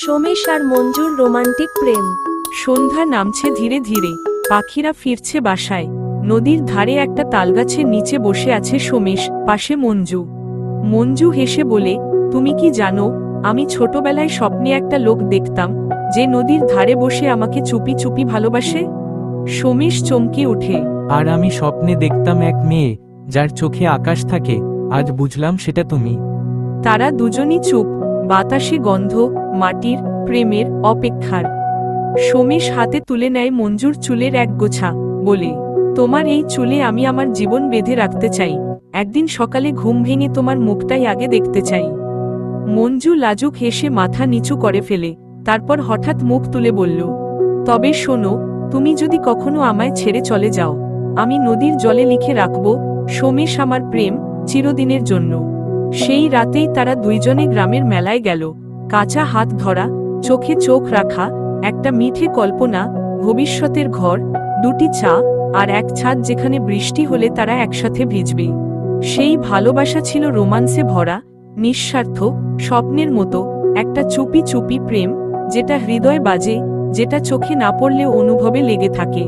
সোমেশ আর মঞ্জুর romantic প্রেম। সন্ধ্যা নামছে ধীরে ধীরে, পাখিরা ফিরছে বাসায়। নদীর ধারে একটা তালগাছের নিচে বসে আছে সোমেশ, পাশে মঞ্জু। মঞ্জু হেসে বলে, তুমি কি জানো, আমি ছোটবেলায় স্বপ্নে একটা লোক দেখতাম, যে নদীর ধারে বসে আমাকে চুপি চুপি ভালোবাসে। সোমেশ চমকে ওঠে। আর আমি স্বপ্নে দেখতাম এক মেয়ে, যার চোখে আকাশ থাকে। আজ বুঝলাম সেটা তুমি। তারা দুজনই চুপ, বাতাসে গন্ধ, মাটির, প্রেমের, অপেক্ষার। সোমেশ হাতে তুলে নেয় মঞ্জুর চুলের এক গোছা, বলে, তোমার এই চুলে আমি আমার জীবন বেঁধে রাখতে চাই। একদিন সকালে ঘুম ভেঙে তোমার মুখটাই আগে দেখতে চাই। মঞ্জু লাজুক হেসে মাথা নিচু করে ফেলে, তারপর হঠাৎ মুখ তুলে বলল, তবে শোনো, তুমি যদি কখনো আমায় ছেড়ে চলে যাও, আমি নদীর জলে লিখে রাখব, সোমেশ আমার প্রেম, চিরদিনের জন্য। সেই রাতেই তারা দুইজনে গ্রামের মেলায় গেল। কাঁচা হাত ধরা, চোখে চোখ রাখা, একটা মিঠে কল্পনা, ভবিষ্যতের ঘর, দুটি চা, আর এক ছাদ যেখানে বৃষ্টি হলে তারা একসাথে ভিজবে। সেই ভালোবাসা ছিল রোমান্সে ভরা, নিঃস্বার্থ, স্বপ্নের মতো, একটা চুপি চুপি প্রেম, যেটা হৃদয় বাজে, যেটা চোখে না পড়লেও অনুভবে লেগে থাকে।